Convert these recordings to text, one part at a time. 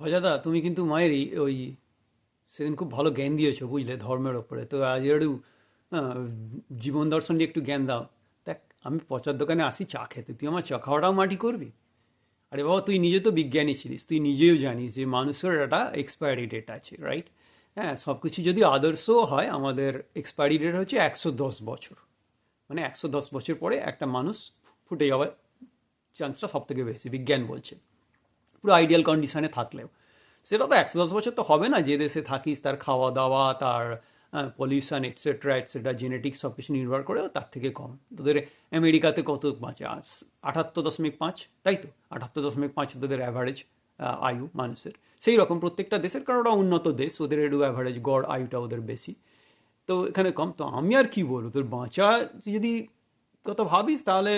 অজাদা, তুমি কিন্তু মায়েরই ওই সেদিন খুব ভালো জ্ঞান দিয়েছো, বুঝলে, ধর্মের ওপরে। তো আজ একটু আহ, জীবন দর্শন নিয়ে একটু জ্ঞান দাও। দেখ, আমি পচার দোকানে আসি চা খেতে, তুই আমার চা খাওয়াটাও মাটি করবি? আরে বাবা, তুই নিজে তো বিজ্ঞানী ছিলিস, তুই নিজেও জানিস যে মানুষের একটা এক্সপায়ারি ডেট আছে, রাইট? হ্যাঁ, সব কিছু যদি আদর্শও হয়, আমাদের এক্সপায়ারি ডেট হচ্ছে 110 বছর। মানে 110 বছর পরে একটা মানুষ ফুটে যাওয়ার চান্সটা সব থেকে বেশি, বিজ্ঞান বলছে, পুরো আইডিয়াল কন্ডিশনে থাকলেও। সেটা তো 110 বছর তো হবে না, যে দেশে থাকিস তার খাওয়া দাওয়া, তার পলিউশন, এটসেট্রা এটসেট্রা, জেনেটিক্স সব কিছু নির্ভর করেও তার থেকে কম। তোদের আমেরিকাতে কত বাঁচে? 78.5, তাই তো? 78.5 তোদের অ্যাভারেজ আয়ু মানুষের। সেই রকম প্রত্যেকটা দেশের, কারণ ওরা উন্নত দেশ, ওদের একটু অ্যাভারেজ গড় আয়ুটা ওদের বেশি। তো এখানে কম। তো আমি আর কি বলবো, তোর বাঁচা যদি কথা ভাবিস, তাহলে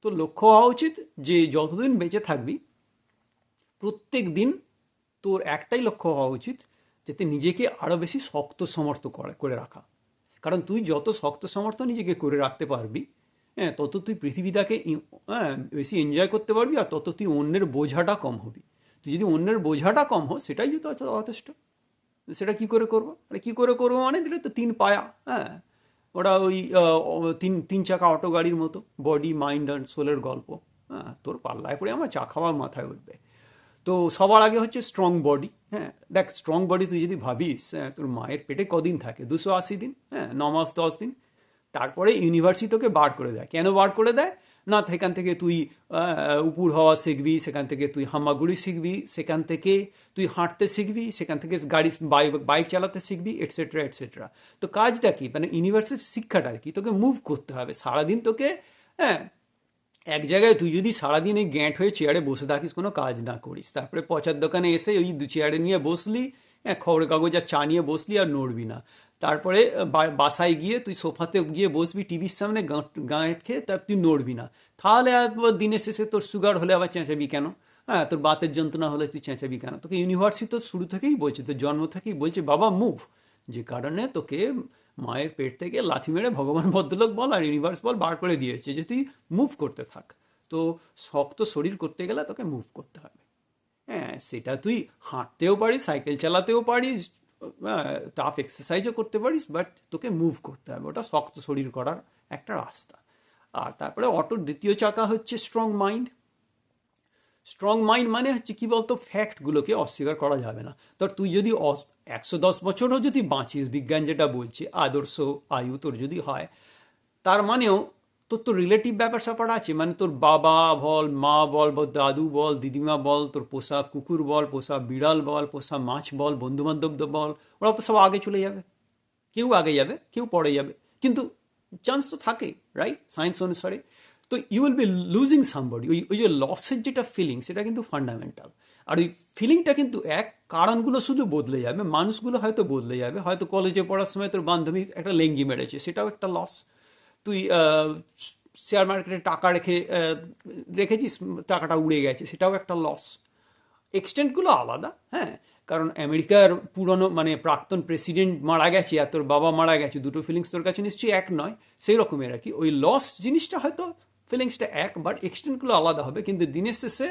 তোর লক্ষ্য হওয়া উচিত যে যতদিন বেঁচে থাকবি, প্রত্যেক দিন তোর একটাই লক্ষ্য হওয়া উচিত, যাতে নিজেকে আরও বেশি শক্ত সমর্থ করে রাখা। কারণ তুই যত শক্ত সমর্থ নিজেকে করে রাখতে পারবি, হ্যাঁ, তত তুই পৃথিবীটাকে বেশি এনজয় করতে পারবি, আর তত তুই অন্যের বোঝাটা কম হবি। তুই যদি অন্যের বোঝাটা কম হো, সেটাই যদি যথেষ্ট। সেটা কি করে করবো? আরে কি করে করবো মানে, দিলে তো তিন পায়া, হ্যাঁ, ওটা ওই তিন তিন চাকা অটো গাড়ির মতো, বডি মাইন্ড অ্যান্ড সোলের গল্প। হ্যাঁ, তোর পাল্লায় পড়ে আমার চা খাওয়ার মাথায় উঠবে। তো সবার আগে হচ্ছে স্ট্রং বডি। হ্যাঁ, দেখ, স্ট্রং বডি তুই যদি ভাবিস, হ্যাঁ, তোর মায়ের পেটে কদিন থাকে? 280 দিন, হ্যাঁ, 9 মাস 10 দিন। তারপরে ইউনিভার্সিটি তোকে বার করে দেয়। কেন বার করে দেয়? না, সেখান থেকে তুই উপুর হওয়া শিখবি, সেখান থেকে তুই হামাগুড়ি শিখবি, সেখান থেকে তুই হাঁটতে শিখবি, সেখান থেকে গাড়ি বাইক চালাতে শিখবি, এটসেট্রা এটসেট্রা। তো কাজটা কি, মানে ইউনিভার্সিটির শিক্ষাটা কি? তোকে মুভ করতে হবে সারাদিন তোকে। হ্যাঁ, এক জায়গায় তুই যদি সারাদিন এই গ্যাঁট হয়ে চেয়ারে বসে থাকিস, কোনো কাজ না করিস, তারপরে পচার দোকানে এসে ওই চেয়ারে নিয়ে বসলি, হ্যাঁ, খবরের কাগজ আর চা নিয়ে বসলি, আর নড়বি না। তারপরে বাসায় গিয়ে তুই সোফাতে গিয়ে বসবি টিভির সামনে, গাঁট খেয়ে, তার তুই নড়বি না। তাহলে একবার দিনের শেষে তোর সুগার হলে আবার চেঁচাবি কেন? হ্যাঁ, তোর বাতের যন্ত্রণা হলে তুই চেঁচাবি কেন? তোকে ইউনিভার্সিটি তো শুরু থেকেই বলছে, তোর জন্ম থেকেই বলছে, বাবা মুভ। যে কারণে তোকে মায়ের পেট থেকে লাথি মেরে ভগবান ভদ্রলোক বল আর ইউনিভার্স বল বার করে দিয়েছে যে তুই মুভ করতে থাক। তো শক্ত শরীর করতে গেলে তোকে মুভ করতে হবে। হ্যাঁ, সেটা তুই হাঁটতেও পারিস, সাইকেল চালাতেও পারিস, টাফ এক্সারসাইজও করতে পারিস, বাট তোকে মুভ করতে হবে। ওটা শক্ত শরীর করার একটা রাস্তা। আর তারপরে অটোর দ্বিতীয় চাকা হচ্ছে স্ট্রং মাইন্ড। স্ট্রং মাইন্ড মানে হচ্ছে কি বলতো, ফ্যাক্টগুলোকে অস্বীকার করা যাবে না। ধর তুই যদি 110 বছরও যদি বাঁচিস, বিজ্ঞান যেটা বলছে আদর্শ আয়ু তোর যদি হয়, তার মানেও তোর তো রিলেটিভ ব্যাপার স্যাপার আছে। মানে তোর বাবা বল, মা বল, বা দাদু বল, দিদিমা বল, তোর পোষা কুকুর বল, পোষা বিড়াল বল, পোষা মাছ বল, বন্ধু বান্ধব বল, ওরা তো সব আগে চলে যাবে। কেউ আগে যাবে, কেউ পরে যাবে, কিন্তু চান্স তো থাকে, রাইট, সায়েন্স অনুসারে। তো you will be losing somebody. ওই ওই যে লসের যেটা ফিলিং, সেটা কিন্তু ফান্ডামেন্টাল। আর ওই ফিলিংটা কিন্তু কারণগুলো শুধু বদলে যাবে, মানুষগুলো হয়তো বদলে যাবে। হয়তো কলেজে পড়ার সময় তোর বান্ধবী একটা লেঙ্গি মেরেছে, সেটাও একটা লস। তুই শেয়ার মার্কেটে টাকা রেখেছিস, টাকাটা উড়ে গেছে, সেটাও একটা লস। এক্সটেন্টগুলো আলাদা, হ্যাঁ। কারণ আমেরিকার পুরনো মানে প্রাক্তন প্রেসিডেন্ট মারা গেছে আর তোর বাবা মারা গেছে, দুটো ফিলিংস তোর কাছে নিশ্চয়ই এক নয়। সেই রকমের আর কি, ওই লস জিনিসটা হয়তো ফিলিংসটা এক, বাট এক্সটেন্টগুলো আলাদা হবে। কিন্তু দিনের শেষে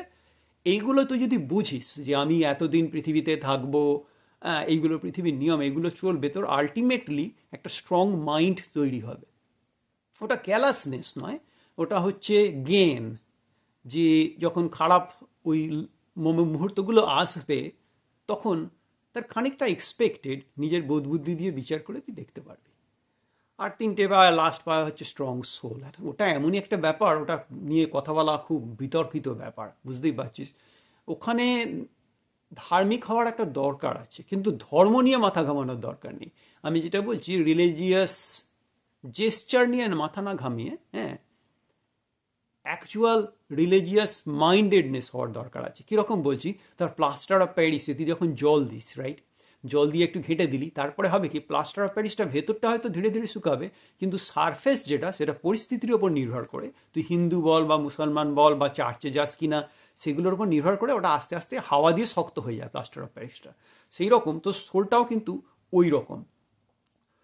এইগুলো তুই যদি বুঝিস যে আমি এতদিন পৃথিবীতে থাকবো, এইগুলো পৃথিবীর নিয়ম, এইগুলো চলবে, তোর আলটিমেটলি একটা স্ট্রং মাইন্ড তৈরি হবে। ওটা ক্যালাসনেস নয়, ওটা হচ্ছে জ্ঞান। যে যখন খারাপ ওই মুহূর্তগুলো আসবে, তখন তার খানিকটা এক্সপেক্টেড নিজের বোধ বুদ্ধি দিয়ে বিচার করে তুই দেখতে পারবি। আর তিনটে বা লাস্ট পাওয়া হচ্ছে স্ট্রং সোল। আর ওটা এমনই একটা ব্যাপার, ওটা নিয়ে কথা বলা খুব বিতর্কিত ব্যাপার, বুঝতেই পারছিস। ওখানে ধার্মিক হওয়ার একটা দরকার আছে, কিন্তু ধর্ম নিয়ে মাথা ঘামানোর দরকার নেই। আমি যেটা বলছি, রিলিজিয়াস জেস্চার নিয়ে মাথা না ঘামিয়ে, হ্যাঁ, অ্যাকচুয়াল রিলিজিয়াস মাইন্ডেডনেস হওয়ার দরকার আছে। কীরকম বলছি, তার প্লাস্টার অফ প্যারিসে তুই যখন জল দিস, রাইট, জল দিয়ে একটু ঘেঁটে দিলি, তারপরে হবে কি, প্লাস্টার অফ প্যারিসটা ভেতরটা হয়তো ধীরে ধীরে শুকাবে, কিন্তু সারফেস যেটা, সেটা পরিস্থিতির ওপর নির্ভর করে, তুই হিন্দু বল বা মুসলমান বল বা চার্চে যাস কিনা, সেগুলোর উপর নির্ভর করে ওটা আস্তে আস্তে হাওয়া দিয়ে শক্ত হয়ে যায় প্লাস্টার অফ প্যারিসটা। সেই রকম তো সোলটাও কিন্তু ওই রকম।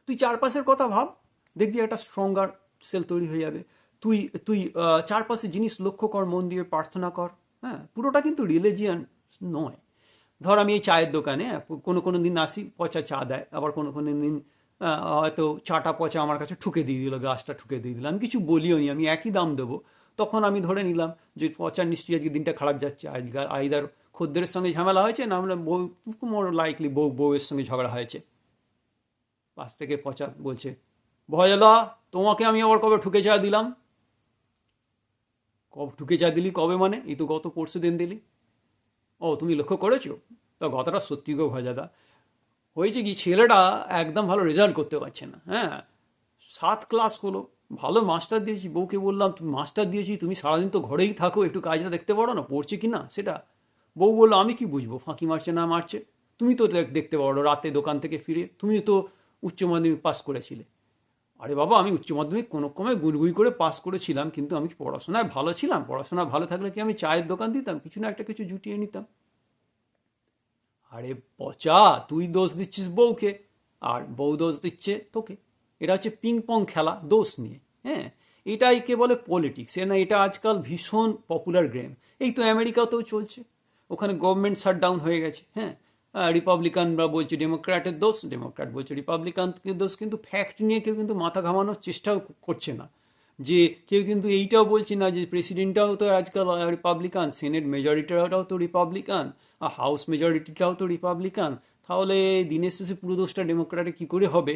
তুই চারপাশের কথা ভাব, দেখবি একটা স্ট্রঙ্গার সেল তৈরি হয়ে যাবে। তুই তুই চারপাশে জিনিস লক্ষ্য কর, মন দিয়ে প্রার্থনা কর। হ্যাঁ, পুরোটা কিন্তু রিলিজিয়ান নয়। ধর আমি এই চায়ের দোকানে কোনো কোনো দিন আসি, পচা চা দেয়, আবার কোনো কোনো দিন হয়তো চাটা পচা আমার কাছে ঠুকে দিয়ে দিল, গ্লাসটা ঠুকে দিয়ে দিল, আমি কিছু বলিও নি, আমি একই দাম দেবো। তখন আমি ধরে নিলাম যে পচা নিশ্চয়ই আজকে দিনটা খারাপ যাচ্ছে, আজকাল আইদার খদ্দেরের সঙ্গে ঝামেলা হয়েছে, না হলে বউ, মোর লাইকলি বউয়ের সঙ্গে ঝগড়া হয়েছে। পাশ থেকে পচা বলছে, ভয়দা, তোমাকে আমি আবার কবে ঠুকে চা দিলাম? কবে ঠুকে চা দিলি, কবে মানে? এই তো গত পরশু দিন দিলি। ও, তুমি লক্ষ্য করেছো? তা কথাটা সত্যি গো ভয়দাদা। হয়েছে কি, ছেলেটা একদম ভালো রেজাল্ট করতে পারছে না, হ্যাঁ। 7 ক্লাস হলো, ভালো মাস্টার দিয়েছি, বউকে বললাম তুমি মাস্টার দিয়েছি, তুমি সারাদিন তো ঘরেই থাকো, একটু কাজটা দেখতে পারো না, পড়ছে কি না সেটা। বউ বললো আমি কি বুঝবো ফাঁকি মারছে না মারছে, তুমি তো দেখতে পারো, রাতে দোকান থেকে ফিরে তুমি তো উচ্চ মাধ্যমিক পাস করেছিলে। আরে বাবা, আমি উচ্চ মাধ্যমিক কোনো ক্রমে গুড়গুড়ি করে পাস করেছিলাম, কিন্তু আমি কি পড়াশোনায় ভালো ছিলাম? পড়াশোনা ভালো থাকলে কি আমি চায়ের দোকান দিতাম? কিছু না একটা কিছু জুটিয়ে নিতাম। আরে পচা, তুই দোষ দিচ্ছিস বউকে, আর বউ দোষ দিচ্ছে তোকে। এটা হচ্ছে পিং পং খেলা দোষ নিয়ে, হ্যাঁ। এটাই কে বলে পলিটিক্স, না এটা আজকাল ভীষণ পপুলার গেম। এই তো আমেরিকাতেও চলছে, ওখানে গভর্নমেন্ট শাটডাউন হয়ে গেছে, হ্যাঁ। রিপাবলিকানরা বলছে ডেমোক্র্যাটের দোষ, ডেমোক্র্যাট বলছে রিপাবলিকানকে দোষ, কিন্তু ফ্যাক্ট নিয়ে কেউ কিন্তু মাথা ঘামানোর চেষ্টাও করছে না। যে কেউ কিন্তু এইটাও বলছে না যে প্রেসিডেন্টটাও তো আজকাল রিপাবলিকান, সেনেট মেজরিটিটাও তো রিপাবলিকান, আর হাউস মেজরিটিটাও তো রিপাবলিকান। তাহলে দিনের শেষে পুরো দোষটা ডেমোক্র্যাটে কী করে হবে?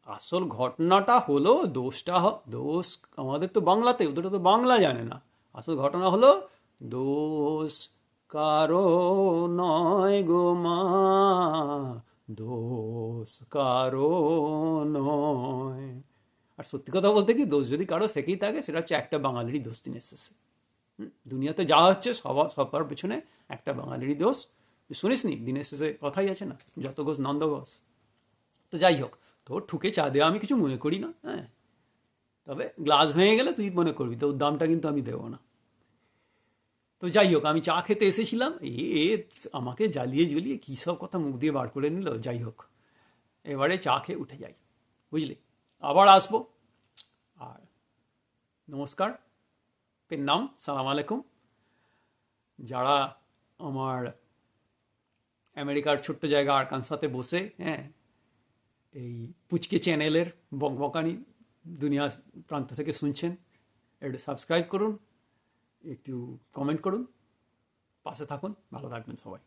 আসল ঘটনাটা হলো, দোষ আমাদের তো বাংলাতে, ওদের তো বাংলা জানে না। আসল ঘটনা হলো, দোষ কারো নয় গো মা, দোষ কারো নয়। আর সত্যি কথা বলতে কি, দোষ যদি কারো থেকেই থাকে, সেটা হচ্ছে একটা বাঙালিরই দোষ দিনের শেষে। দুনিয়াতে যা হচ্ছে সবার পেছনে একটা বাঙালিরই দোষ। শুনিস নি, দিনের শেষে কথাই আছে না, যত ঘোষ নন্দ ঘোষ। তো যাই হোক, তোর ঠুকে চা দেওয়া আমি কিছু মনে করি না, হ্যাঁ। তবে গ্লাস ভেঙে গেলে তুই মনে করবি, তোর দামটা কিন্তু আমি দেবো না। তো যাই হোক, আমি চা খেতে এসেছিলাম, এ আমাকে জ্বালিয়ে জ্বলিয়ে কী সব কথা মুখ দিয়ে বার করে নিল। যাই হোক, এবারে চা খেয়ে উঠে যাই, বুঝলি? আবার আসবো। আর নমস্কার, নাম সালাম আলাইকুম। যারা আমার আমেরিকার ছোট্ট জায়গা আরকানসাতে বসে, হ্যাঁ, এই পুচকে চ্যানেলের বকবকানি দুনিয়া প্রান্ত থেকে শুনছেন, একটু সাবস্ক্রাইব করুন, একটু কমেন্ট করুন, পাশে থাকুন, ভালো থাকবেন সবাই।